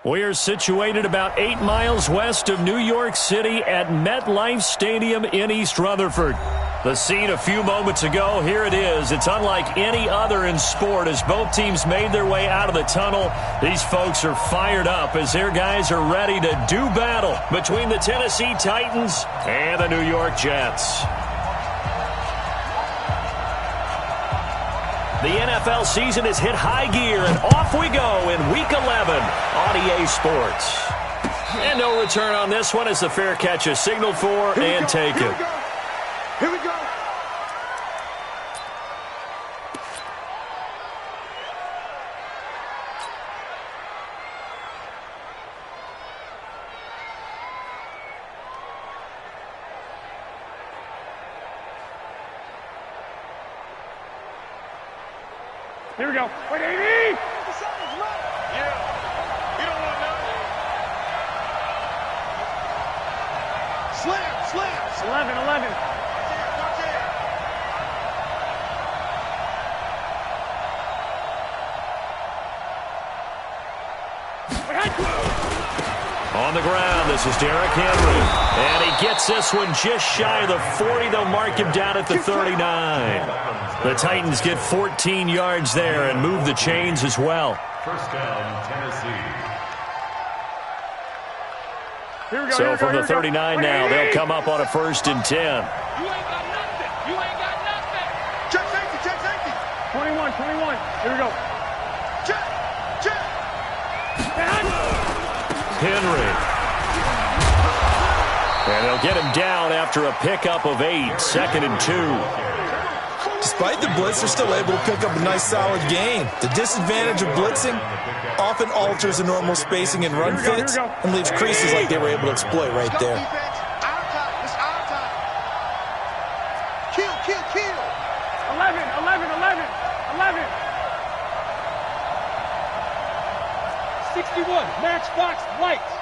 We are situated about 8 miles west of New York City at MetLife Stadium in East Rutherford. The scene a few moments ago, here it is. It's unlike any other in sport as both teams made their way out of the tunnel. These folks are fired up as their guys are ready to do battle between the Tennessee Titans and the New York Jets. The NFL season has hit high gear, and off we go in Week 11 on EA Sports. And no return on this one as the fair catch is signaled for and taken. Here we go. Here we go. Wait, 80! Yeah. You don't want nothing. Slam. 11. On the ground, this is Derrick Henry. And he gets this one just shy of the 40. They'll mark him down at the 39. The Titans get 14 yards there and move the chains as well. First down, Tennessee. So from the 39 now, they'll come up on a 1st and 10. You ain't got nothing. Check safety. 21. Here we go. Check. Henry. And they'll get him down after a pickup of 8, 2nd and 2. Despite the blitz, they're still able to pick up a nice, solid gain. The disadvantage of blitzing often alters the normal spacing and run fits and leaves creases like they were able to exploit right there. It's our time. Kill. 11. 61, matchbox lights.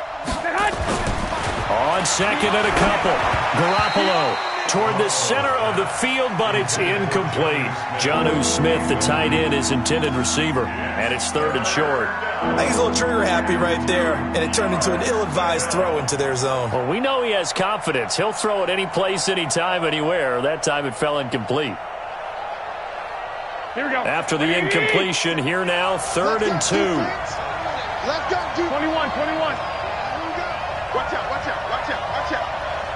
On 2nd and a couple. Garoppolo toward the center of the field, but it's incomplete. Jonnu Smith, the tight end, is intended receiver, and it's 3rd and short. I think he's a little trigger happy right there, and it turned into an ill-advised throw into their zone. Well, we know he has confidence. He'll throw it any place, anytime, anywhere. That time it fell incomplete. Here we go. After the incompletion, here now, 3rd and 2. Let's go, dude. 21. Watch out.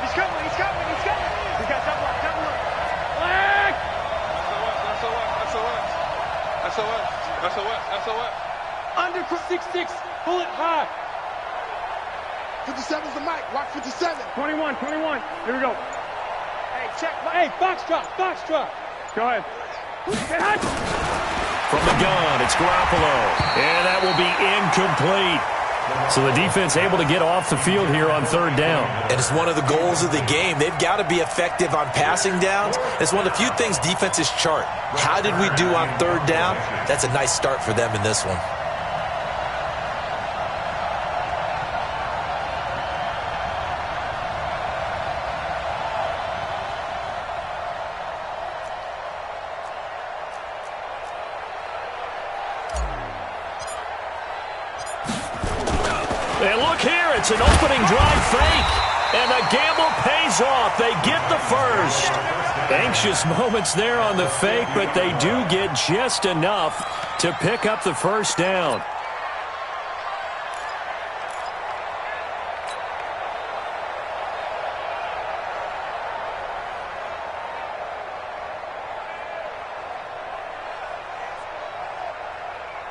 He's coming. He got double up. Flag! SOS. Under 6'6", pull it high. 57's the mic. Watch 57. 21. Here we go. Hey, check. Hey, box drop. Go ahead. From the gun, it's Garoppolo. And that will be incomplete. So the defense able to get off the field here on 3rd down. And it's one of the goals of the game. They've got to be effective on passing downs. It's one of the few things defenses chart. How did we do on 3rd down? That's a nice start for them in this one. And look here, it's an opening drive fake. And the gamble pays off. They get the first. Anxious moments there on the fake, but they do get just enough to pick up the 1st down.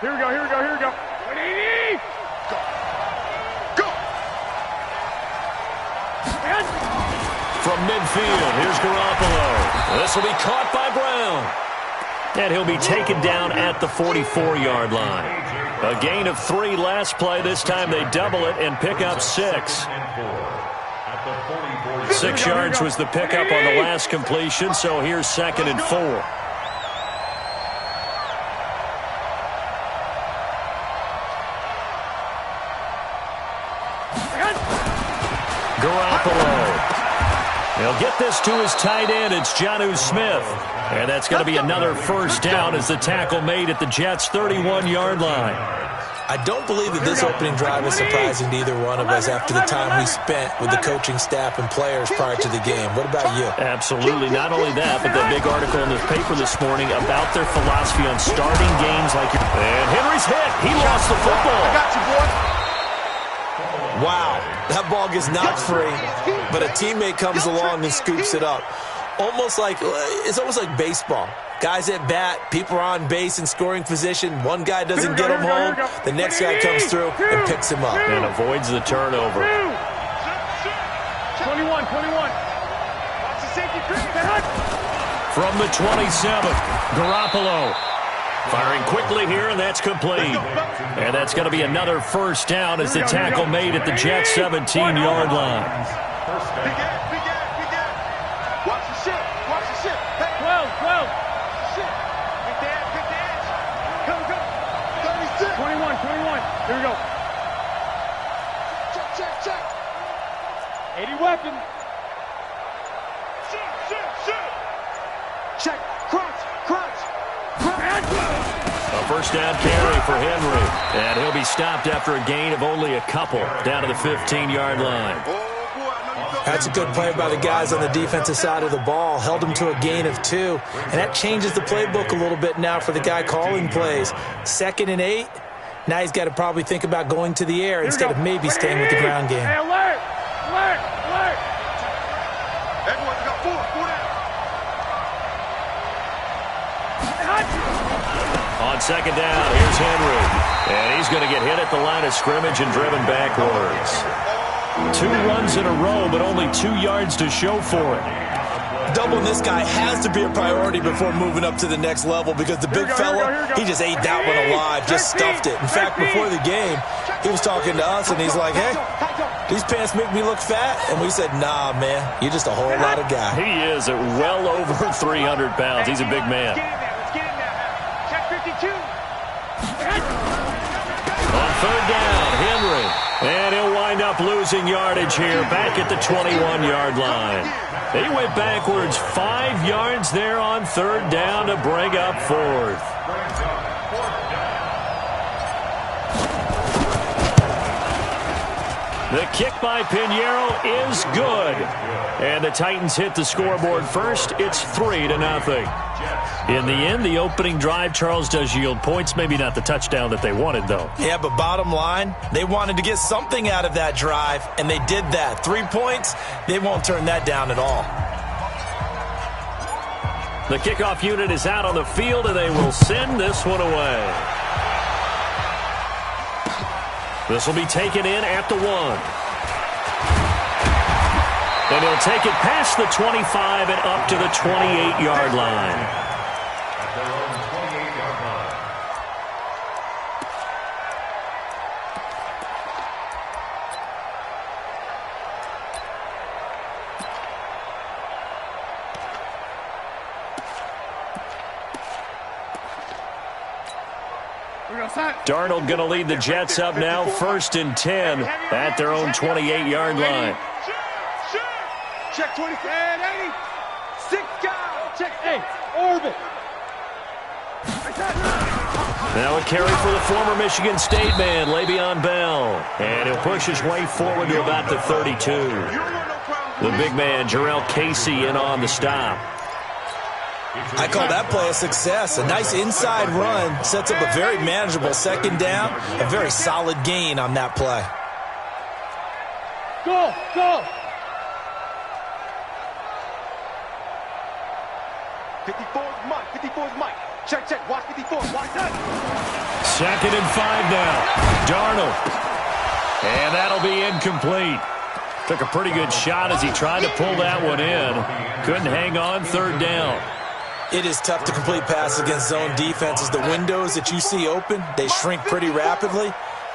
Here we go. 180. Go. From midfield, here's Garoppolo. This will be caught by Brown. And he'll be taken down at the 44-yard line. A gain of 3 last play. This time they double it and pick up 6. 6 yards was the pickup on the last completion, so here's 2nd and 4. Garoppolo. He'll get this to his tight end. It's Jonnu Smith. And that's going to be another 1st down as the tackle made at the Jets' 31-yard line. I don't believe that this opening drive is surprising to either one of us after the time we spent with the coaching staff and players prior to the game. What about you? Absolutely. Not only that, but the big article in the paper this morning about their philosophy on starting games like... And Henry's hit. He lost the football. I got you, boy. Wow, that ball gets knocked free, but a teammate comes along and scoops it up. It's almost like baseball. Guys at bat, people are on base in scoring position. One guy doesn't get him home. The next guy comes through and picks him up. And avoids the turnover. 21. Watch the safety. From the 27, Garoppolo. Firing quickly here, and that's complete. And that's going to be another first down as the tackle made at the Jets' 17-yard line. Big end. Watch the ship. Hey, 12. Shit. Good dance. Come. 36. 21. Here we go. Check. 80 weapon. Shit. Check. Crunch. A first down carry for Henry. And he'll be stopped after a gain of only a couple down to the 15-yard line. That's a good play by the guys on the defensive side of the ball. Held him to a gain of 2. And that changes the playbook a little bit now for the guy calling plays. 2nd and 8. Now he's got to probably think about going to the air instead of maybe staying with the ground game. Hey, alert. Everyone, you got 4 down. On second down, here's Henry. And he's going to get hit at the line of scrimmage and driven backwards. 2 runs in a row, but only 2 yards to show for it. Doubling this guy has to be a priority before moving up to the next level because the big fella, he just ate that one alive, just stuffed it. In fact, before the game, he was talking to us, and he's like, hey, these pants make me look fat. And we said, nah, man, you're just a whole lot of guy. He is at well over 300 pounds. He's a big man. Let's get him now. Check 52. On third down, Henry. And he'll wind up losing yardage here back at the 21-yard line. They went backwards 5 yards there on third down to bring up 4th. The kick by Pinheiro is good. And the Titans hit the scoreboard first. It's 3-0. In the end, the opening drive, Charles, does yield points. Maybe not the touchdown that they wanted, though. Yeah, but bottom line, they wanted to get something out of that drive, and they did that. 3 points, they won't turn that down at all. The kickoff unit is out on the field, and they will send this one away. This will be taken in at the 1. And he'll take it past the 25 and up to the 28-yard line. Darnold going to lead the Jets up now, 1st and 10 at their own 28-yard line. Check 20 and 80. 6 guys. Check 8. Orbit. Now a carry for the former Michigan State man, Le'Veon Bell. And he'll push his way forward to about the 32. The big man, Jarrell Casey, in on the stop. I call that play a success. A nice inside run sets up a very manageable 2nd down. A very solid gain on that play. Go. 54 is Mike. Check. Watch 54. Watch that. 2nd and 5 now. Darnold. And that'll be incomplete. Took a pretty good shot as he tried to pull that one in. Couldn't hang on 3rd down. It is tough to complete passes against zone defenses. The windows that you see open, they shrink pretty rapidly.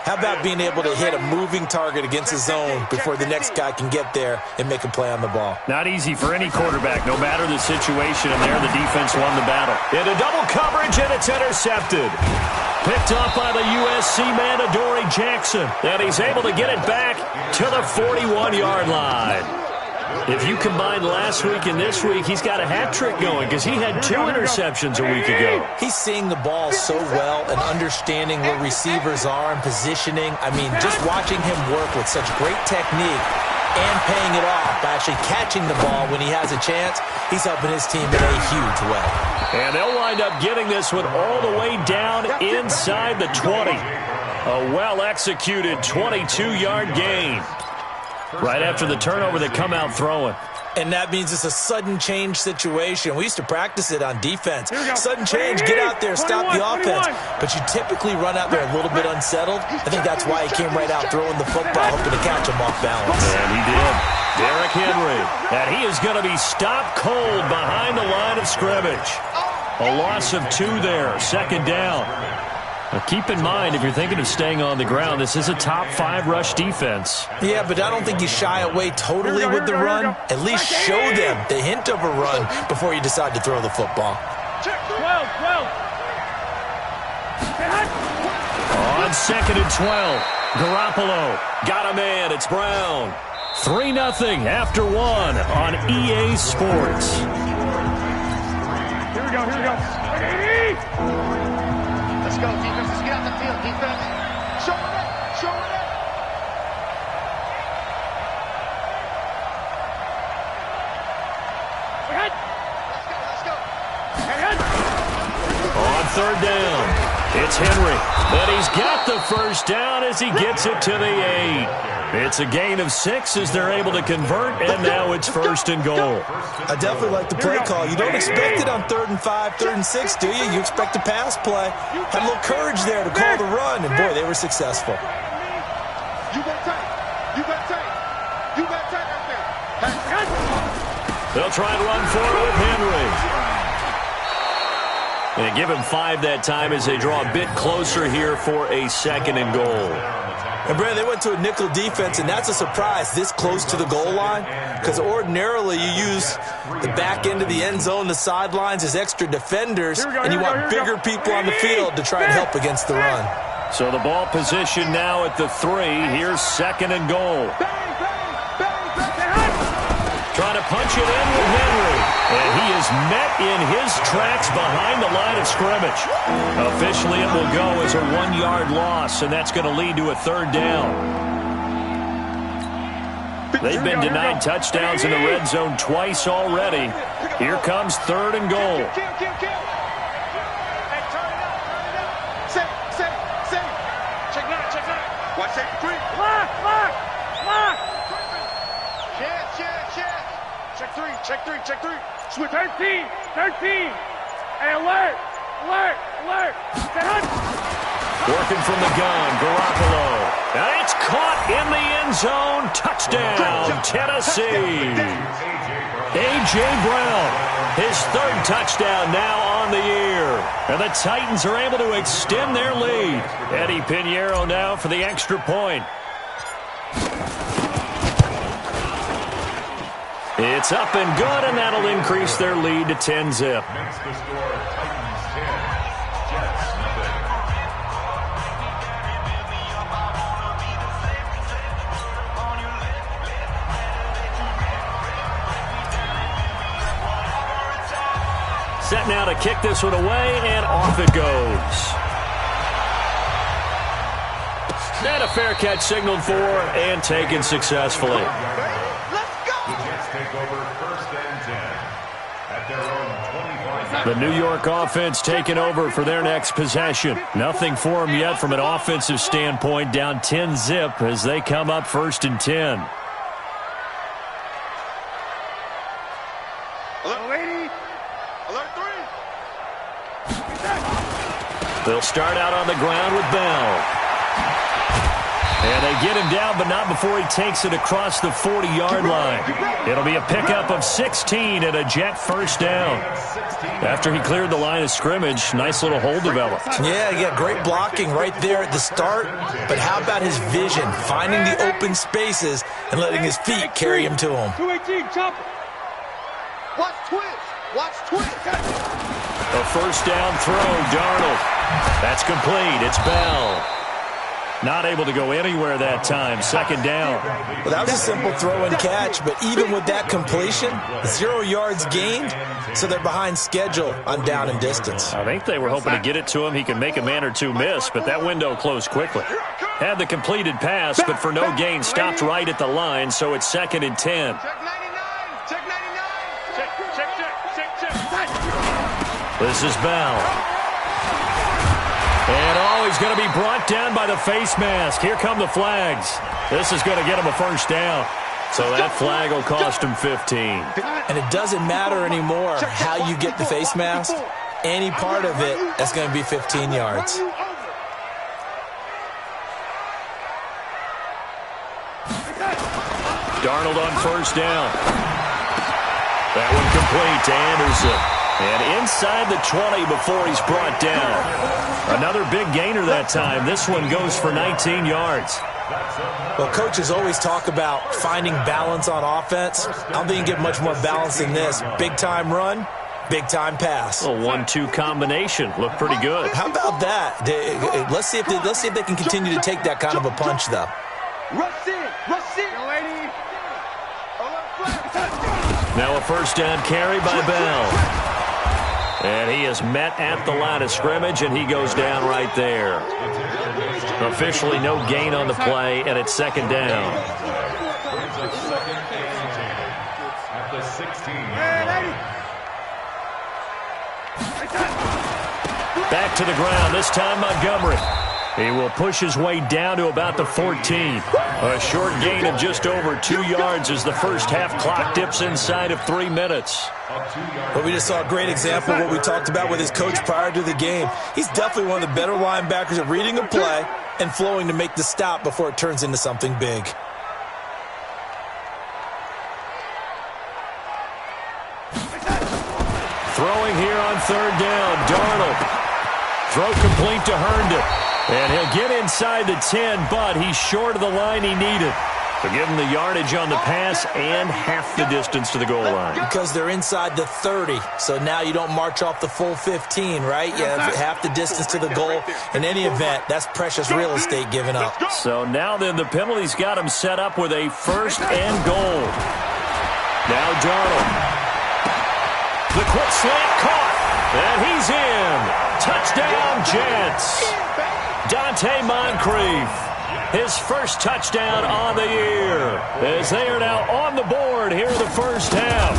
How about being able to hit a moving target against a zone before the next guy can get there and make a play on the ball? Not easy for any quarterback, no matter the situation, and there the defense won the battle. Into double coverage, and it's intercepted. Picked off by the USC man, Adoree Jackson. And he's able to get it back to the 41-yard line. If you combine last week and this week, he's got a hat trick going because he had 2 interceptions a week ago. He's seeing the ball so well and understanding where receivers are and positioning. I mean, just watching him work with such great technique and paying it off by actually catching the ball when he has a chance, he's helping his team in a huge way. And they'll wind up getting this one all the way down inside the 20. A well-executed 22-yard gain. Right after the turnover, they come out throwing. And that means it's a sudden change situation. We used to practice it on defense. Sudden change, get out there, stop the offense. But you typically run out there a little bit unsettled. I think that's why he came right out throwing the football, hoping to catch him off balance. And he did. Derrick Henry. And he is going to be stopped cold behind the line of scrimmage. A loss of 2 there, second down. Now keep in mind, if you're thinking of staying on the ground, this is a top 5 rush defense. Yeah, but I don't think you shy away totally with the run. At least show them the hint of a run before you decide to throw the football. 12. On 2nd and 12, Garoppolo got a man. It's Brown. 3-0 after 1 on EA Sports. Here we go. Let's go, defense. Let's get out the field, defense. Show it up. Let's go. On 3rd down, it's Henry. But he's got the first down as he gets it to the 8. It's a gain of 6 as they're able to convert, and now it's 1st and goal. I definitely like the play call. You don't expect it on 3rd and 5, 3rd and 6, do you? You expect a pass play. Had a little courage there to call the run, and boy, they were successful. You got tight right there. They'll try and run for it with Henry. And give him 5 that time as they draw a bit closer here for a 2nd and goal. And, Brandon, they went to a nickel defense, and that's a surprise this close to the goal line because ordinarily you use the back end of the end zone, the sidelines as extra defenders, and you want bigger people on the field to try and help against the run. So the ball position now at the 3. Here's 2nd and goal. Trying to punch it in with Henry. And he is met in his tracks behind the line of scrimmage. Officially, it will go as a 1-yard loss, and that's going to lead to a 3rd down. They've been denied touchdowns in the red zone twice already. Here comes 3rd and goal. Watch that 3. Lock. Check 3. Switch 13. Hey, alert. Working from the gun, Garoppolo. And it's caught in the end zone. Touchdown, Tennessee. A.J. Brown, his 3rd touchdown now on the year. And the Titans are able to extend their lead. Eddie Pinheiro now for the extra point. It's up and good, and that'll increase their lead to 10-zip. Makes the score Titans 10, Jets nothing. Set now to kick this one away, and off it goes. And a fair catch signaled for and taken successfully. Take over 1st and 10 at their own 25. The New York offense taking over for their next possession. Nothing for them yet from an offensive standpoint, down 10-zip as they come up 1st and 10. Alert 3. They'll start out on the ground with Bell. And they get him down, but not before he takes it across the 40-yard line. It'll be a pickup of 16 and a Jet 1st down. After he cleared the line of scrimmage, nice little hole developed. Yeah, great blocking right there at the start. But how about his vision, finding the open spaces and letting his feet carry him to him. 218, chop. Watch twist. A 1st down throw, Darnold. That's complete. It's Bell. Not able to go anywhere that time. Second down. Well, that was a simple throw and catch, but even with that completion, 0 yards gained, so they're behind schedule on down and distance. I think they were hoping to get it to him. He could make a man or two miss, but that window closed quickly. Had the completed pass, but for no gain, stopped right at the line, so it's 2nd and 10. Check 99. Check. This is Bell. And, he's going to be brought down by the face mask. Here come the flags. This is going to get him a first down. So that flag will cost him 15. And it doesn't matter anymore how you get the face mask. Any part of it, that's going to be 15 yards. Darnold on first down. That one complete to Anderson. And inside the 20 before he's brought down. Another big gainer that time. This one goes for 19 yards. Well, coaches always talk about finding balance on offense. I don't think you get much more balance than this. Big-time run, big-time pass. A 1-2 combination. Looked pretty good. How about that? Let's see if they can continue to take that kind of a punch, though. Rush in. Lady. Now a first down carry by Bell. And he is met at the line of scrimmage, and he goes down right there. Officially no gain on the play, and it's 2nd down. At the 16. Back to the ground, this time Montgomery. He will push his way down to about the 14. A short gain of just over 2 yards as the first half clock dips inside of 3 minutes. Well, we just saw a great example of what we talked about with his coach prior to the game. He's definitely one of the better linebackers at reading a play and flowing to make the stop before it turns into something big. Throwing here on 3rd down, Darnold. Throw complete to Herndon. And he'll get inside the 10, but he's short of the line he needed. To give him the yardage on the pass and half the distance to the goal line. Because they're inside the 30, so now you don't march off the full 15, right? You have half the distance to the goal. In any event, that's precious real estate given up. So now then the penalty's got him set up with a 1st and goal. Now Darnold. The quick slant caught. And he's in. Touchdown, Jets. Dante Moncrief, his first touchdown on the year, as they are now on the board here in the first half.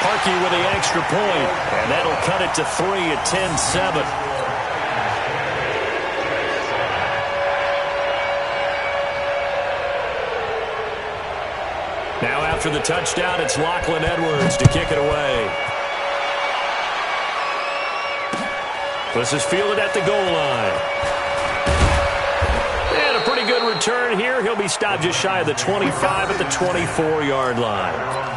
Parkey with the extra point, and that'll cut it to 3 at 10-7. Now after the touchdown, it's Lachlan Edwards to kick it away. This is fielded at the goal line. And a pretty good return here. He'll be stopped just shy of the 25 at the 24-yard line.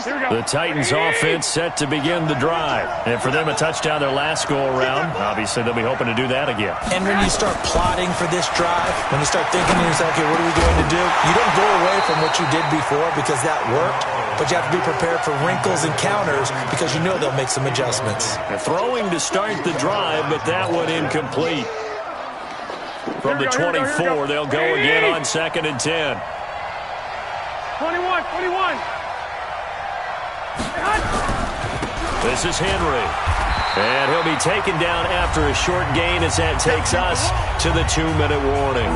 The Titans offense set to begin the drive. And for them, a touchdown their last go-around. Obviously, they'll be hoping to do that again. And when you start plotting for this drive, when you start thinking to yourself, okay, what are we going to do? You don't go away from what you did before because that worked, but you have to be prepared for wrinkles and counters because you know they'll make some adjustments. And throwing to start the drive, but that one incomplete. From the 24, they'll go again on 2nd and 10. 21. This is Henry. And he'll be taken down after a short gain as that takes us to the 2-minute warning.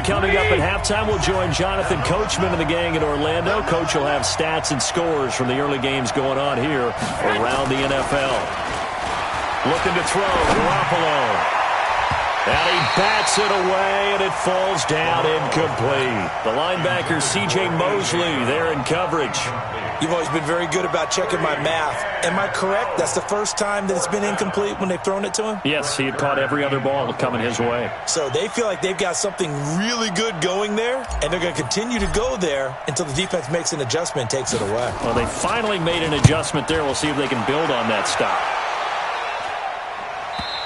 Coming up at halftime, we'll join Jonathan Coachman and the gang in Orlando. Coach will have stats and scores from the early games going on here around the NFL. Looking to throw, Garoppolo. And he bats it away, and it falls down incomplete. The linebacker, C.J. Mosley, there in coverage. You've always been very good about checking my math. Am I correct? That's the first time that it's been incomplete when they've thrown it to him? Yes, he had caught every other ball coming his way. So they feel like they've got something really good going there, and they're going to continue to go there until the defense makes an adjustment and takes it away. Well, they finally made an adjustment there. We'll see if they can build on that stop.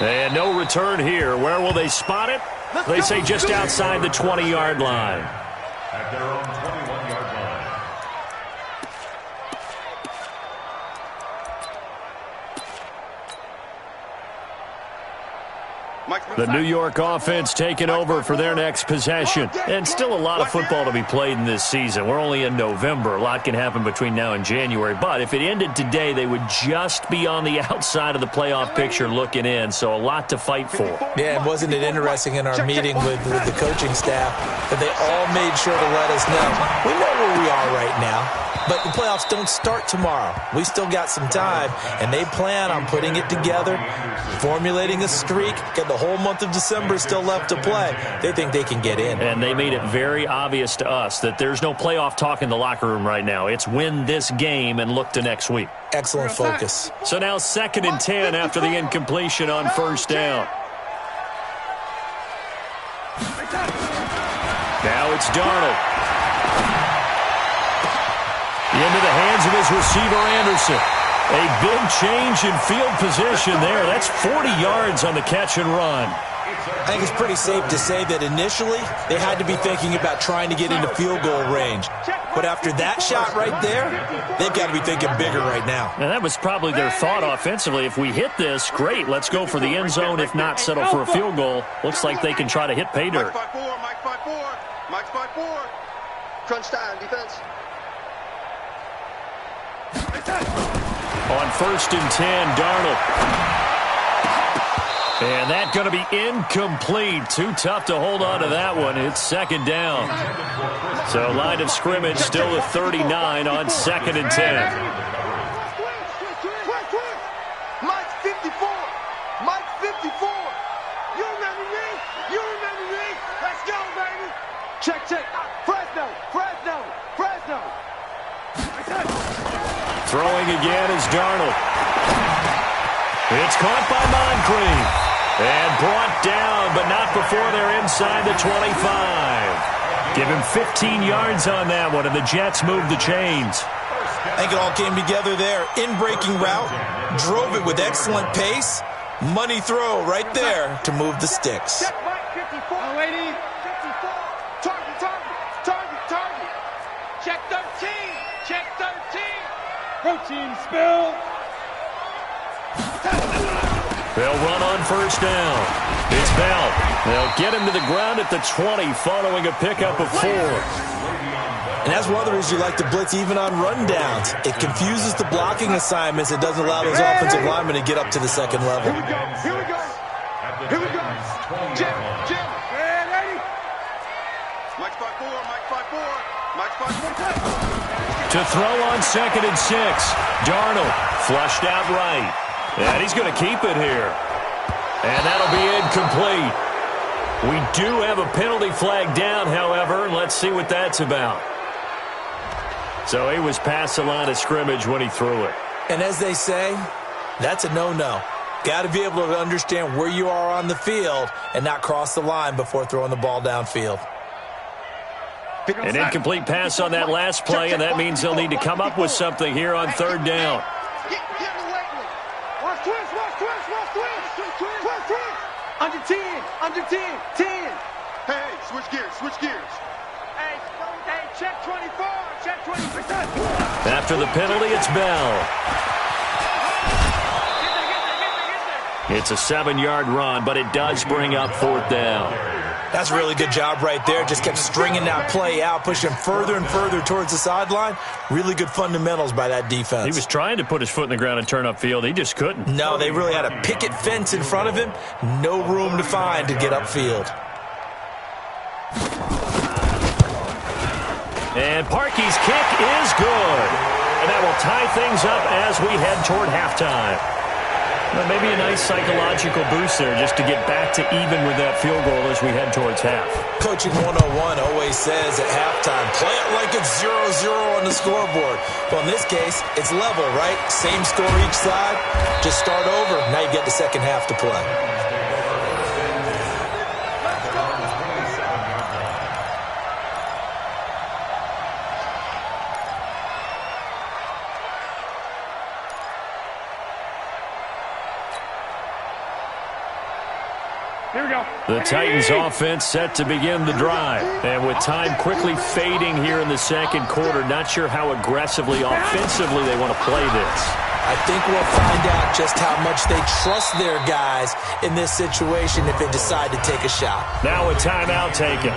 And no return here. Where will they spot it? They say just outside the 20-yard line. At their own 21-yard line. The New York offense taking over for their next possession. And still a lot of football to be played in this season. We're only in November. A lot can happen between now and January. But if it ended today, they would just be on the outside of the playoff picture looking in. So a lot to fight for. Yeah, and wasn't it interesting in our meeting with the coaching staff that they all made sure to let us know. We know where we are right now, but the playoffs don't start tomorrow. We still got some time, and they plan on putting it together, formulating a streak, get the whole month of December still left to play. They think they can get in. And they made it very obvious to us that there's no playoff talk in the locker room right now. It's win this game and look to next week. Excellent focus. So now 2nd and 10 after the incompletion on first down. Now it's Darnold. Into the hands of his receiver, Anderson. A big change in field position there. That's 40 yards on the catch and run. I think it's pretty safe to say that initially they had to be thinking about trying to get into field goal range. But after that shot right there, they've got to be thinking bigger right now. And that was probably their thought offensively. If we hit this, great. Let's go for the end zone. If not, settle for a field goal. Looks like they can try to hit pay dirt. Mike's 5-4. Mike's 5-4. Crunch time, defense. On 1st and 10, Darnold. And that's going to be incomplete. Too tough to hold on to that one. It's 2nd down. So line of scrimmage still a 39 on 2nd and 10. Mike's 54. Mike's 54. You remember me? You remember me? Let's go, baby. Check. Fresno. Throwing again is Darnold. It's caught by Moncrief. And brought down, but not before they're inside the 25. Give him 15 yards on that one, and the Jets move the chains. I think it all came together there. In-breaking route, drove it with excellent pace. Money throw right there to move the sticks. Check Mike 54. Oh, 80. 54. Target. Check 13. Check 13. Protein spill. They'll run on first down. It's Bell. They'll get him to the ground at the 20 following a pickup of 4. And that's one of the reasons you like to blitz even on rundowns. It confuses the blocking assignments. It doesn't allow those offensive linemen to get up to the second level. Here we go. Jim. Ready? Mike's 5-4. Mike's 5-4. To throw on 2nd and 6. Darnold flushed out right. And he's going to keep it here. And that'll be incomplete. We do have a penalty flag down, however. Let's see what that's about. So he was past the line of scrimmage when he threw it. And as they say, that's a no-no. Got to be able to understand where you are on the field and not cross the line before throwing the ball downfield. An incomplete pass on that last play, and that means they'll need to come up with something here on 3rd down. Watch twist. Under 10. 10. Hey, switch gears. Hey, check 24. After the penalty, it's Bell. It's a 7-yard run, but it does bring up 4th down. That's a really good job right there. Just kept stringing that play out, pushing further and further towards the sideline. Really good fundamentals by that defense. He was trying to put his foot in the ground and turn upfield. He just couldn't. No, they really had a picket fence in front of him. No room to find to get upfield. And Parkey's kick is good. And that will tie things up as we head toward halftime. Well, maybe a nice psychological boost there just to get back to even with that field goal as we head towards half. Coaching 101 always says at halftime, play it like it's 0-0 on the scoreboard. Well, in this case, it's level, right? Same score each side. Just start over. Now you get the second half to play. Here we go. The Titans offense set to begin the drive. And with time quickly fading here in the second quarter, not sure how aggressively, offensively they want to play this. I think we'll find out just how much they trust their guys in this situation if they decide to take a shot. Now a timeout taken.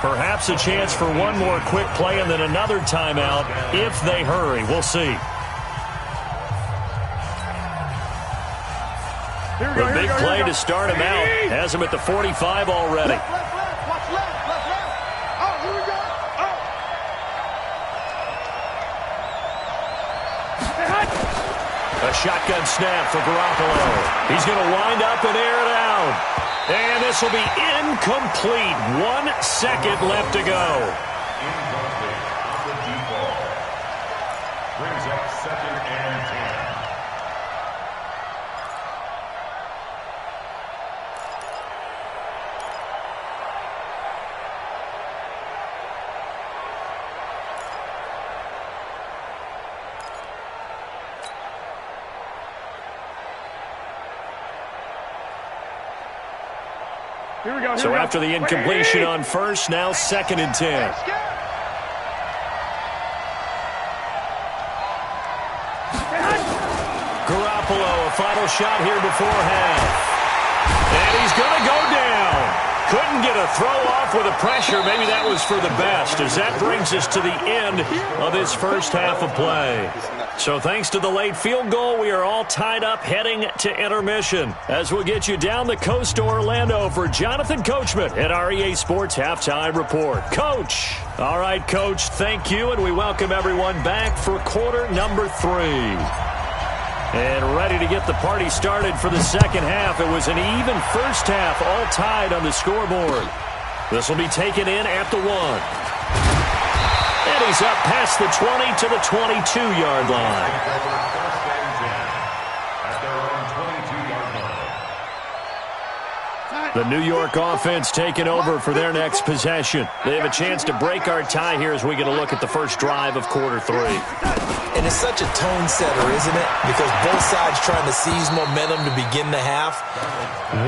Perhaps a chance for one more quick play and then another timeout if they hurry. We'll see. The big play to start him out has him at the 45 already. Watch left. Oh, here we go. A shotgun snap for Garoppolo. He's going to wind up and air it out. And this will be incomplete. 1 second left to go. Incomplete on the default. Brings up 2nd and 10. Here we go. So after the incompletion on first, now 2nd and 10. Garoppolo, a final shot here before half. And he's going to go down. Couldn't get a throw off with the pressure. Maybe that was for the best, as that brings us to the end of this first half of play. So thanks to the late field goal, we are all tied up heading to intermission. As we'll get you down the coast to Orlando for Jonathan Coachman at our EA Sports Halftime Report. Coach! All right, Coach, thank you, and we welcome everyone back for quarter number 3. And ready to get the party started for the second half. It was an even first half, all tied on the scoreboard. This will be taken in at the 1. And he's up past the 20 to the 22-yard line. At their own 22-yard line. The New York offense taking over for their next possession. They have a chance to break our tie here as we get a look at the first drive of quarter 3. And it's such a tone setter, isn't it? Because both sides trying to seize momentum to begin the half.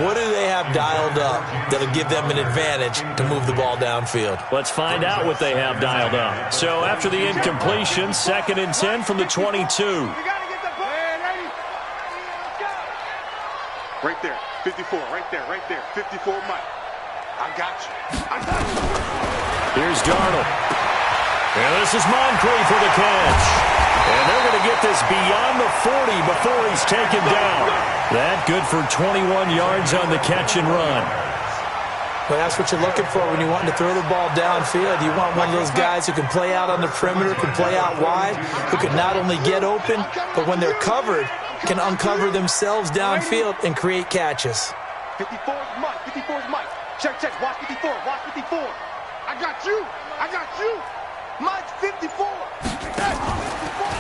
What do they have dialed up that'll give them an advantage to move the ball downfield? Let's find out what they have dialed up. So after the incompletion, 2nd and 10 from the 22. We got to get the ball. Ready? Let's go. Right there. 54. Right there. 54, Mike. I got you. Here's Darnold. And this is Moncrief for the catch. And they're going to get this beyond the 40 before he's taken down. That good for 21 yards on the catch and run. Well, that's what you're looking for when you're wanting to throw the ball downfield. You want one of those guys who can play out on the perimeter, can play out wide, who can not only get open, but when they're covered, can uncover themselves downfield and create catches. 54 is Mike. 54 is Mike. Check. Watch 54. I got you. Mike's 54.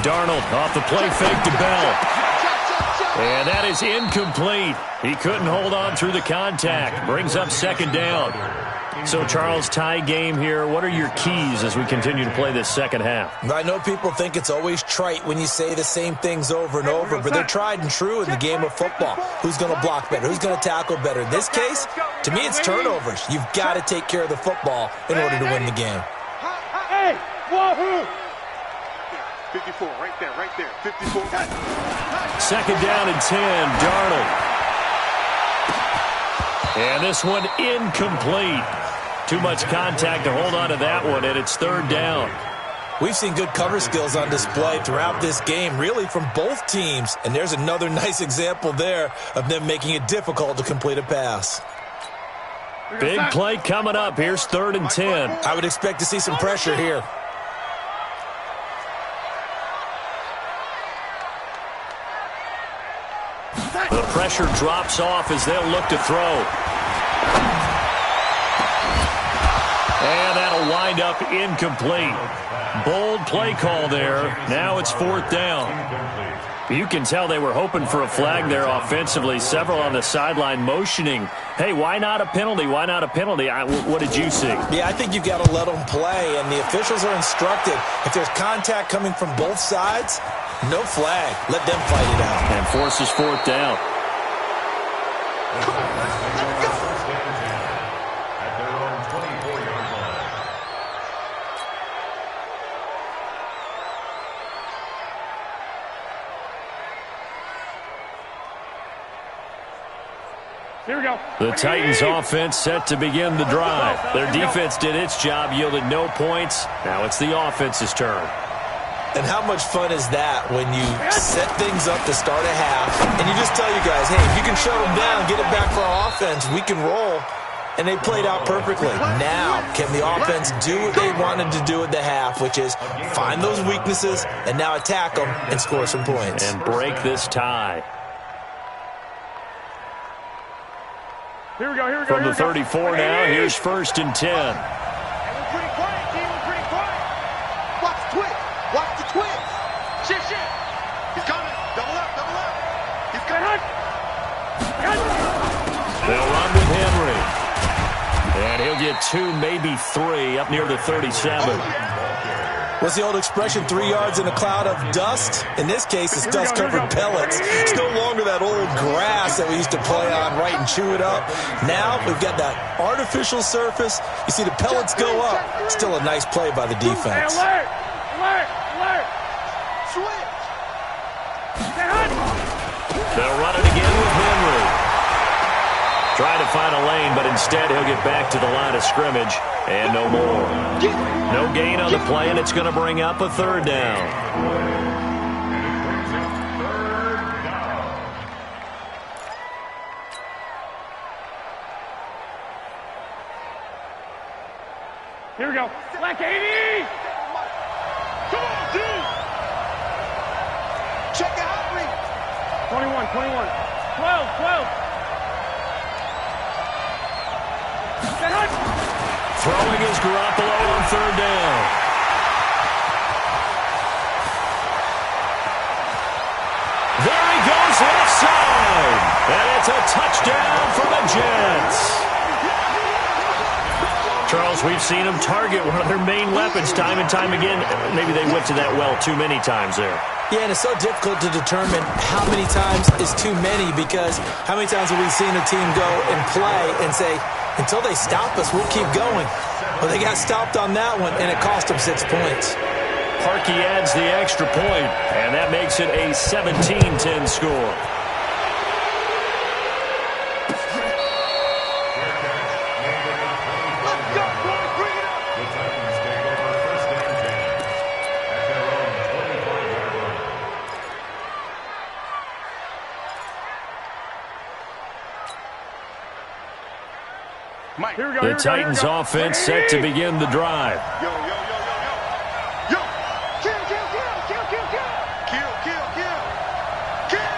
Darnold off the play fake to Bell. And that is incomplete. He couldn't hold on through the contact. Brings up 2nd down. So, Charles, tie game here. What are your keys as we continue to play this second half? I know people think it's always trite when you say the same things over and over, but they're tried and true in the game of football. Who's going to block better? Who's going to tackle better? In this case, to me, it's turnovers. You've got to take care of the football in order to win the game. Hey, wahoo! 54, right there. 54. 2nd down and 10, Darnold. And this one incomplete. Too much contact to hold on to that one, and it's 3rd down. We've seen good cover skills on display throughout this game, really from both teams. And there's another nice example there of them making it difficult to complete a pass. Big play coming up. Here's 3rd and 10. I would expect to see some pressure here. The pressure drops off as they'll look to throw. And that'll wind up incomplete. Bold play call there. Now it's 4th down. You can tell they were hoping for a flag there offensively. Several on the sideline motioning, hey, why not a penalty? Why not a penalty? What did you see? Yeah, I think you've got to let them play, and the officials are instructed. If there's contact coming from both sides, no flag. Let them fight it out. And forces 4th down. Here we go. The Titans offense set to begin the drive. Their defense did its job, yielded no points. Now it's the offense's turn. And how much fun is that when you set things up to start a half and you just tell you guys, hey, if you can shut them down, get it back for our offense, we can roll. And they played out perfectly. Now, can the offense do what they wanted to do at the half, which is find those weaknesses and now attack them and score some points. And break this tie. Here we go, here we go. From the 34 now, here's 1st and 10. We're pretty quiet, team. We're pretty quiet. Watch the twist. Watch the twist. Shit, shit. He's coming. Double up, double up. He's coming. They'll run with Henry. And he'll get 2, maybe 3, up near the 37. What's the old expression, 3 yards in a cloud of dust? In this case, it's dust-covered pellets. It's no longer that old grass that we used to play on, right, and chew it up. Now we've got that artificial surface. You see the pellets go up. Still a nice play by the defense. Alert! Alert! Alert! Switch. They'll run it again with Henry. Trying to find a lane, but instead he'll get back to the line of scrimmage. And no more. No gain on the play, and it's going to bring up a 3rd down. Here we go. Black 80! Come on, team. Check the outreach. 21, 21. 12, 12. Throwing is Garoppolo on 3rd down. There he goes left side. And it's a touchdown for the Jets. Charles, we've seen them target one of their main weapons time and time again. Maybe they went to that well too many times there. Yeah, and it's so difficult to determine how many times is too many, because how many times have we seen a team go and play and say, until they stop us, we'll keep going. Well, they got stopped on that one, and it cost them 6 points. Parkey adds the extra point, and that makes it a 17-10 score. The Titans offense set to begin the drive. Yo, yo, yo, yo, yo. Yo. Kill, kill, kill, kill, kill, kill. Kill, kill, kill. Kill.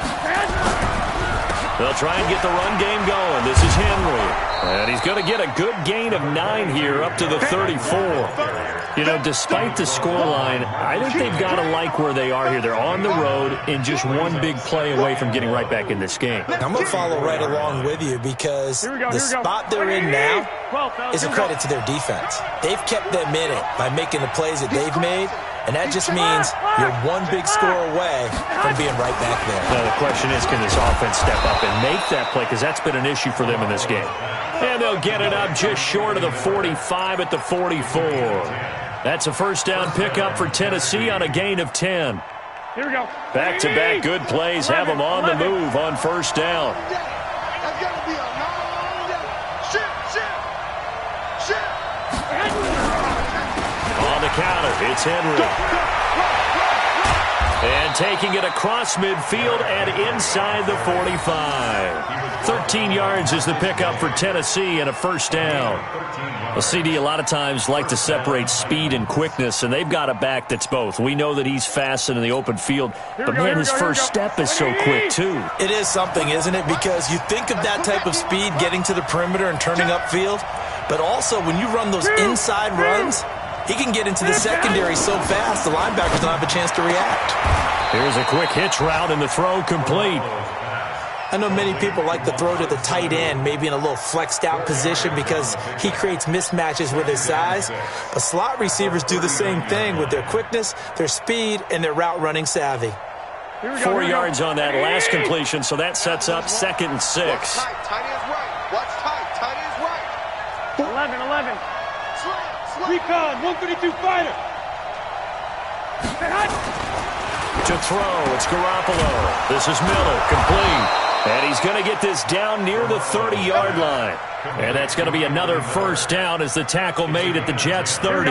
They'll try and get the run game going. This is Henry. And he's going to get a good gain of 9 here up to the 34. You know, despite the scoreline, I think they've got to like where they are here. They're on the road and just one big play away from getting right back in this game. I'm going to follow right along with you, because the spot they're in now is a credit to their defense. They've kept them in it by making the plays that they've made, and that just means you're one big score away from being right back there. Now the question is, can this offense step up and make that play, because that's been an issue for them in this game. And they'll get it up just short of the 45 at the 44. That's a 1st down pickup for Tennessee on a gain of 10. Here we go. Back-to-back good plays have them on the move on 1st down. That's got to be a long day. Shit, shit, shit. On the counter, it's Henry. And taking it across midfield and inside the 45. 13 yards is the pickup for Tennessee and a first down. Well, CD a lot of times like to separate speed and quickness, and they've got a back that's both. We know that he's fast in the open field, but man, his first step is so quick too. It is something, isn't it? Because you think of that type of speed getting to the perimeter and turning upfield, but also when you run those inside runs, he can get into the secondary so fast the linebackers don't have a chance to react. Here's a quick hitch route and the throw complete. I know many people like to throw to the tight end, maybe in a little flexed out position because he creates mismatches with his size. But slot receivers do the same thing with their quickness, their speed, and their route running savvy. 4 yards on that last completion, so that sets up 2nd and 6. Watch tight, tight end's right. Watch tight, tight end's right. 11. Slam. Recon, 132 fighter. To throw, it's Garoppolo. This is Miller, complete. And he's going to get this down near the 30-yard line. And that's going to be another first down as the tackle made at the Jets' 30.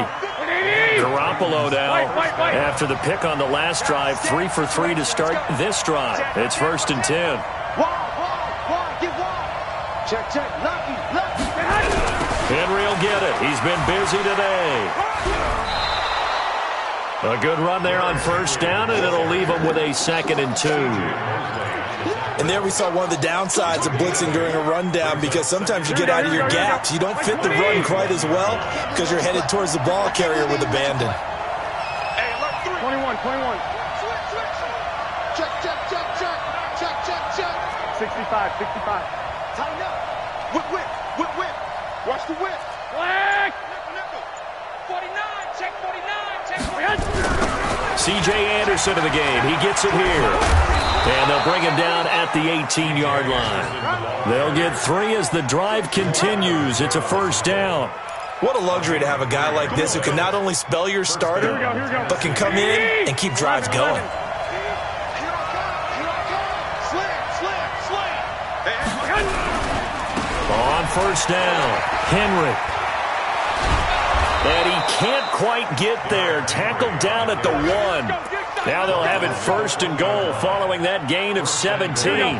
Garoppolo now, after the pick on the last drive, 3 for 3 to start this drive. It's 1st and 10. Wide, get wide. Check, lucky. Henry will get it. He's been busy today. A good run there on first down, and it'll leave him with a 2nd and 2. And there we saw one of the downsides of blitzing during a rundown because sometimes you get out of your gaps. You don't fit the run quite as well because you're headed towards the ball carrier with abandon. Hey, alert 3. 21. Check. 65. Tighten up. Whip. Watch the whip. Flag. Nickel. 49. Check 49. C.J. Anderson of the game. He gets it here. And they'll bring him down at the 18-yard line. They'll get 3 as the drive continues. It's a first down. What a luxury to have a guy like this who can not only spell your starter, but can come in and keep drives going. On first down, Henry. And he can't quite get there. Tackled down at the 1. Now they'll have it 1st and goal following that gain of 17. 21. Here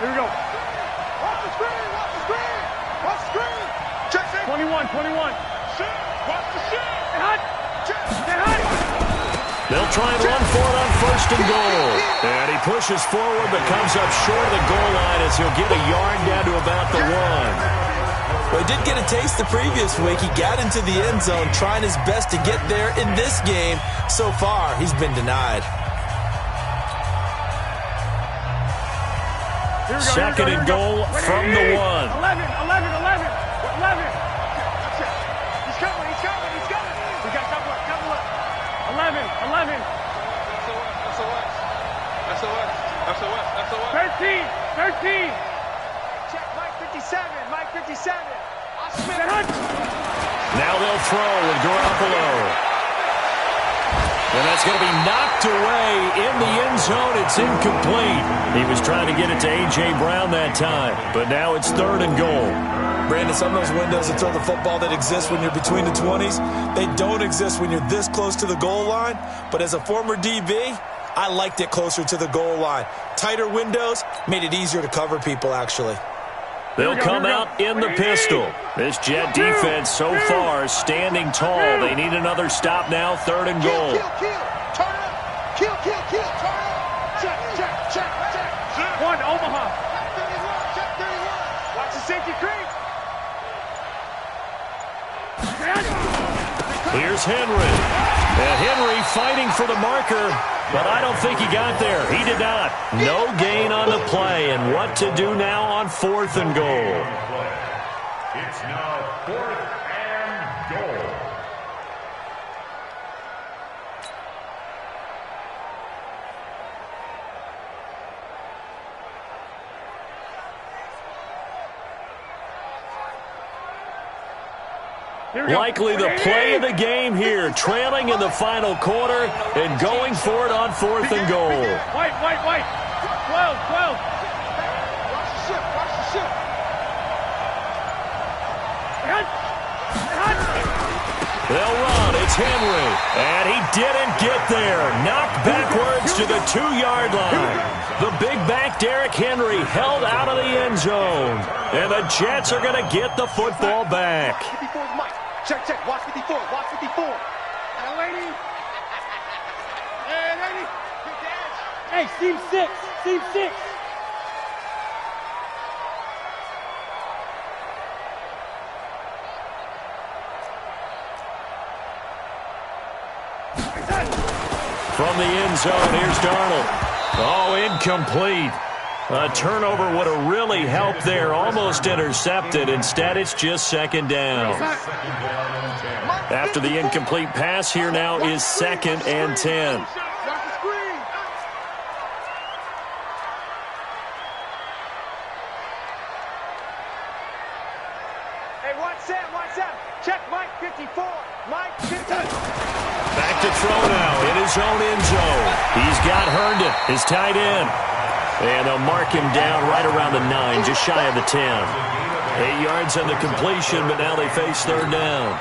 we go. Watch the screen. Check. 21. Watch the shit. They'll try and run for it on 1st and goal. And he pushes forward but comes up short of the goal line as he'll get a yard down to about the 1. Well, he did get a taste the previous week. He got into the end zone trying his best to get there in this game. So far, he's been denied. 2nd and goal from the 1. 11. He's coming. We got couple up. 11. SOS. 13. Check, Mike 57. Now they'll throw with Garoppolo. And that's going to be knocked away in the end zone. It's incomplete. He was trying to get it to A.J. Brown that time, but now it's 3rd and goal. Brandon, some of those windows to throw the football that exist when you're between the 20s, they don't exist when you're this close to the goal line. But as a former DB, I liked it closer to the goal line. Tighter windows made it easier to cover people, actually. They'll come out in the pistol. This Jet defense so far standing tall. They need another stop now, 3rd and goal. Turn up. Kill. Turn up. Check. 1, Omaha. Check 31. Watch the safety creep. Here's Henry. And Henry fighting for the marker, but I don't think he got there. He did not. No gain on the play, and what to do now on 4th and goal. It's now 4th and goal. Likely the play of the game here, trailing in the final quarter and going for it on 4th and goal. White. 12. Watch the ship. They'll run. It's Henry. And he didn't get there. Knocked backwards to the 2-yard line. The big back Derrick Henry held out of the end zone. And the Jets are going to get the football back. 54 is Mike. Check, check. Watch 54. Watch 54. Hey, lady. Hey, lady. Hey, seam 6. Seam 6. From the end zone, here's Darnold. Oh, incomplete. A turnover would have really helped there. Almost intercepted. Instead, it's just second down. After the incomplete pass, here now is 2nd and 10. Hey, watch Sam. Watch Sam. Check Mike 54. Mike 50. Back to throw now in his own end zone. He's got Herndon, his tight end. And they'll mark him down right around the 9, just shy of the 10. 8 yards on the completion, but now they face third down.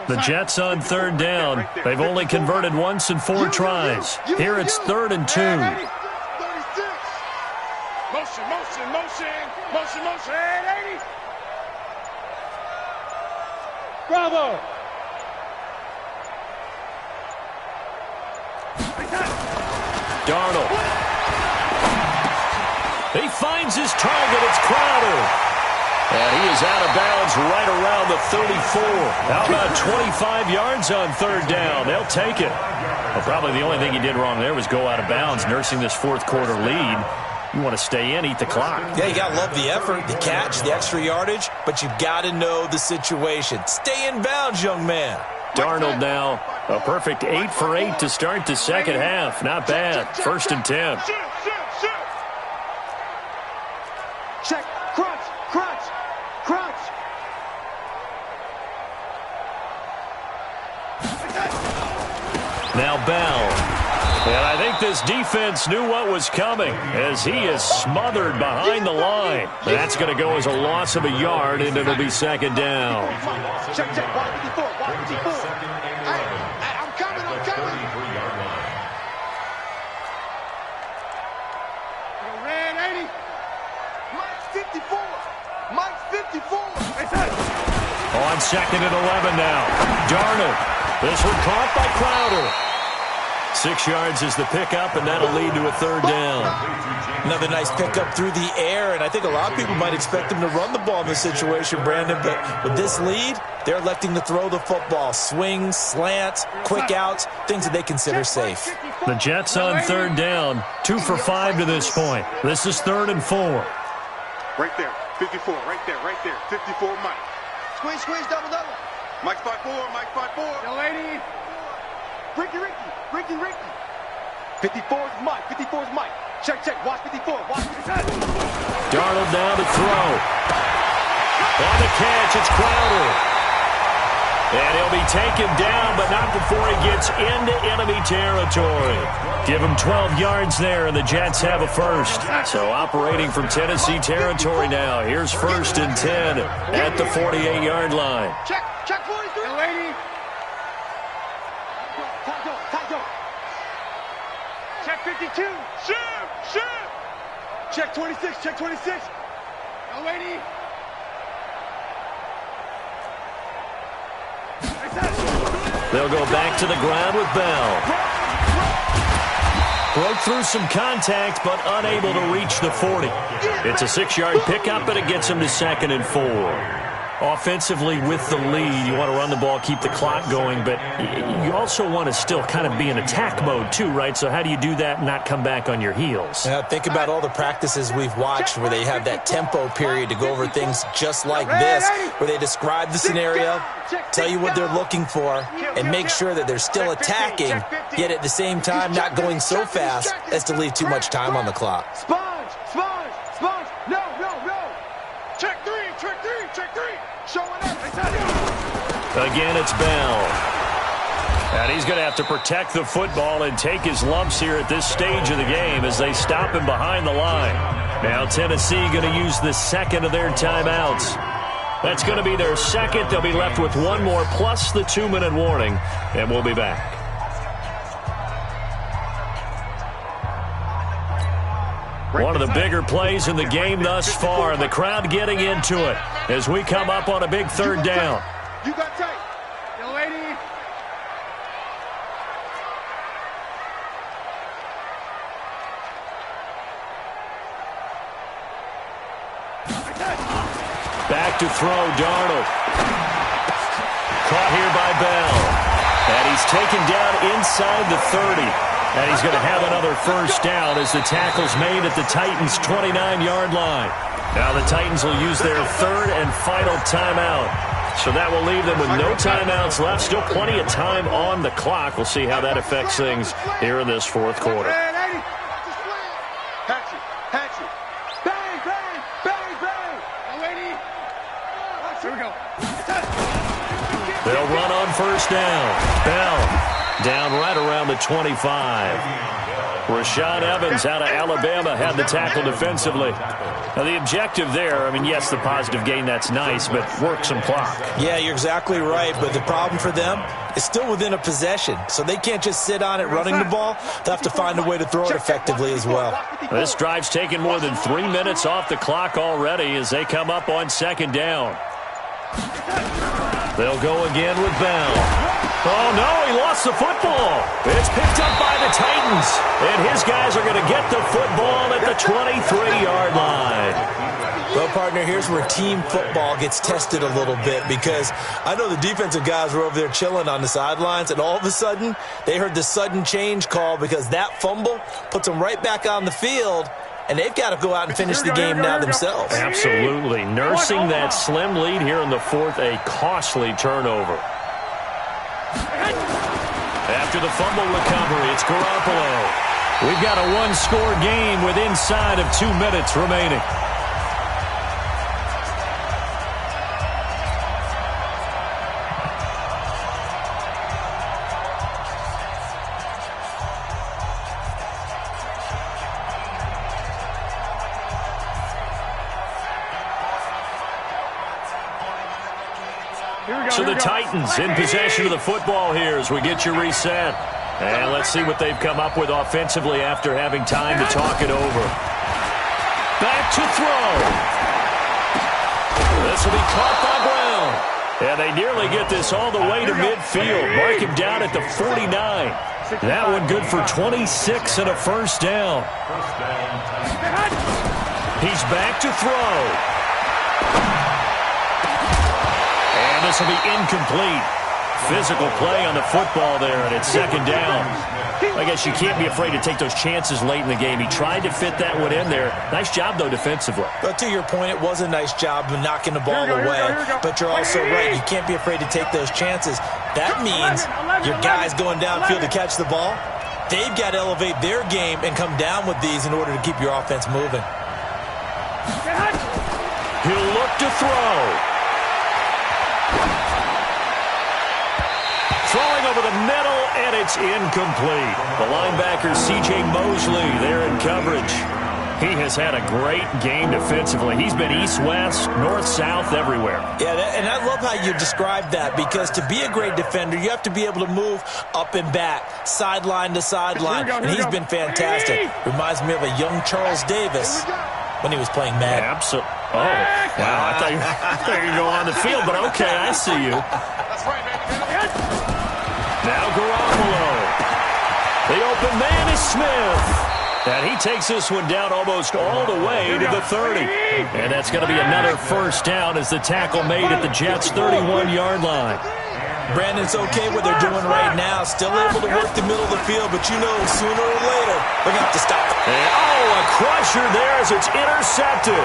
The Jets on third down. They've only converted once in 4 tries. Here it's 3rd and 2. Motion, motion, motion, motion, motion, 80. Bravo. Darnold. He finds his target. It's Crowder. And he is out of bounds right around the 34. How about 25 yards on third down? They'll take it. Well, probably the only thing he did wrong there was go out of bounds, nursing this 4th quarter lead. You want to stay in, eat the clock. Yeah, you got to love the effort, the catch, the extra yardage, but you've got to know the situation. Stay in bounds, young man. Darnold now, a perfect 8 for 8 to start the second half. Not bad. 1st and 10. Check, crunch, crunch, crunch. Now Bell. And I think this defense knew what was coming as he is smothered behind the line. That's going to go as a loss of a yard, and it'll be second down. Check, check, watch 54, watch 54. Hey, I'm coming, I'm coming. Red 80. Mike's 54. Mike's 54. On 2nd and 11 now. Darnold. This one caught by Crowder. 6 yards is the pickup, and that'll lead to a third down. Another nice pickup through the air, and I think a lot of people might expect him to run the ball in this situation, Brandon, but with this lead, they're electing to throw the football. Swings, slants, quick outs, things that they consider safe. The Jets on third down, 2 for 5 to this point. This is 3rd and 4. Right there, 54, right there, right there. 54, Mike. Squeeze, squeeze, double, double. Mike's 5-4, Mike's 5-4. Yo, lady. Ricky, Ricky, Ricky, Ricky. 54 is Mike, 54 is Mike. Check, check, watch 54, watch 54. Darnold down to throw. On the catch, it's Crowder. And he'll be taken down, but not before he gets into enemy territory. Give him 12 yards there, and the Jets have a first. So operating from Tennessee territory now. Here's 1st and 10 at the 48-yard line. Check, check 43. Hey, lady. Check 52. Shoot, shoot. Check 26, check 26. Yo, lady. They'll go back to the ground with Bell. Broke through some contact, but unable to reach the 40. It's a 6-yard pickup, but it gets him to 2nd and 4. Offensively, with the lead, you want to run the ball, keep the clock going, but you also want to still kind of be in attack mode too, right? So how do you do that and not come back on your heels? Yeah, think about all the practices we've watched where they have that tempo period to go over things just like this, where they describe the scenario, tell you what they're looking for, and make sure that they're still attacking, yet at the same time not going so fast as to leave too much time on the clock. Sponge, sponge, sponge. No, no, no. Check 3, check 3, check 3. Showing up. Again, it's Bell. And he's going to have to protect the football and take his lumps here at this stage of the game as they stop him behind the line. Now Tennessee going to use the second of their timeouts. That's going to be their second. They'll be left with one more plus the 2-minute warning, and we'll be back. One of the bigger plays in the game thus far, and the crowd getting into it as we come up on a big third down. You got tight. Young lady. Back to throw, Darnold. Caught here by Bell. And he's taken down inside the 30. And he's going to have another first down as the tackle's made at the Titans' 29-yard line. Now the Titans will use their third and final timeout. So that will leave them with no timeouts left. Still plenty of time on the clock. We'll see how that affects things here in this fourth quarter. Hatchet. Bang, bang, bang, bang. Young lady. Here we go. They'll run on first down. Bell down right around the 25. Rashaan Evans out of Alabama had the tackle defensively. Now, the objective there, I mean, yes, the positive gain, that's nice, but work some clock. Yeah, you're exactly right, but the problem for them is still within a possession, so they can't just sit on it running the ball. They'll have to find a way to throw it effectively as well. This drive's taken more than 3 minutes off the clock already as they come up on second down. They'll go again with Bell. Oh, no, he lost the football. It's picked up by the Titans, and his guys are going to get the football at the 23-yard line. Well, partner, here's where team football gets tested a little bit because I know the defensive guys were over there chilling on the sidelines, and all of a sudden, they heard the sudden change call because that fumble puts them right back on the field, and they've got to go out and finish the game now themselves. Absolutely. Nursing that slim lead here in the fourth, a costly turnover. After the fumble recovery, it's Garoppolo. We've got a one-score game with inside of 2 minutes remaining. So the Titans in possession of the football here as we get you reset. And let's see what they've come up with offensively after having time to talk it over. Back to throw. This will be caught by Brown. And they nearly get this all the way to midfield. Mark him down at the 49. That one good for 26 and a first down. He's back to throw. This will be incomplete. Physical play on the football there, and it's second down. I guess you can't be afraid to take those chances late in the game. He tried to fit that one in there. Nice job, though, defensively. But to your point, it was a nice job of knocking the ball away. But you're also right. You can't be afraid to take those chances. That means your guys going downfield to catch the ball, they've got to elevate their game and come down with these in order to keep your offense moving. He'll look to throw. Throwing over the middle, and it's incomplete. The linebacker, C.J. Mosley, there in coverage. He has had a great game defensively. He's been east-west, north-south, everywhere. Yeah, and I love how you described that because to be a great defender, you have to be able to move up and back, sideline to sideline, and he's been fantastic. Reminds me of a young Charles Davis when he was playing Madden. Absolutely. Oh, wow. I thought you were going to go on the field, but okay, I see you. That's right, man. Now Garoppolo. The open man is Smith. And he takes this one down almost all the way to the 30. And that's going to be another first down as the tackle made at the Jets' 31-yard line. Brandon, it's okay what they're doing right now. Still able to work the middle of the field, but you know sooner or later they're going to have to stop it. And, a crusher there as it's intercepted.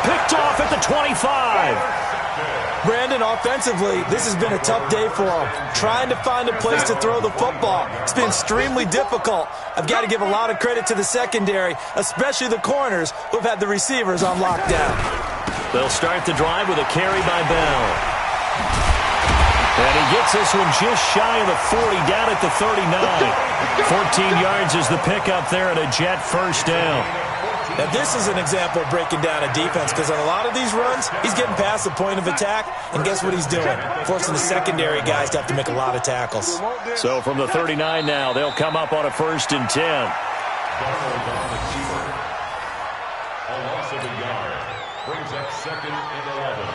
Picked off at the 25. Brandon, offensively, this has been a tough day for him. Trying to find a place to throw the football. It's been extremely difficult. I've got to give a lot of credit to the secondary, especially the corners who've had the receivers on lockdown. They'll start the drive with a carry by Bell. And he gets this one just shy of the 40, down at the 39. 14 yards is the pickup there and a Jet first down. Now, this is an example of breaking down a defense, because on a lot of these runs, he's getting past the point of attack, and guess what he's doing? Forcing the secondary guys to have to make a lot of tackles. So from the 39 now, they'll come up on a 1st and 10. A loss of a yard brings up 2nd and 11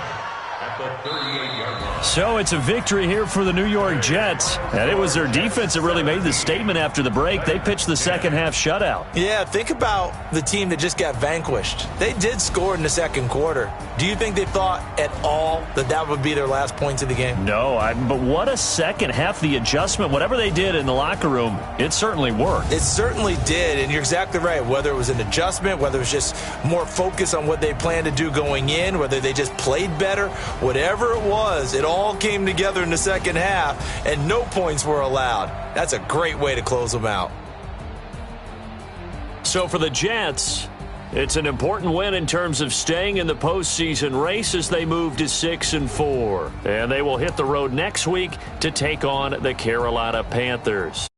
at the 38-yard line. So it's a victory here for the New York Jets. And it was their defense that really made the statement after the break. They pitched the second-half shutout. Yeah, think about the team that just got vanquished. They did score in the second quarter. Do you think they thought at all that that would be their last points of the game? No, but what a second half. The adjustment, whatever they did in the locker room, it certainly worked. It certainly did, and you're exactly right. Whether it was an adjustment, whether it was just more focus on what they planned to do going in, whether they just played better, whatever it was, it all came together in the second half, and no points were allowed. That's a great way to close them out. So for the Jets, it's an important win in terms of staying in the postseason race as they move to 6-4. And they will hit the road next week to take on the Carolina Panthers.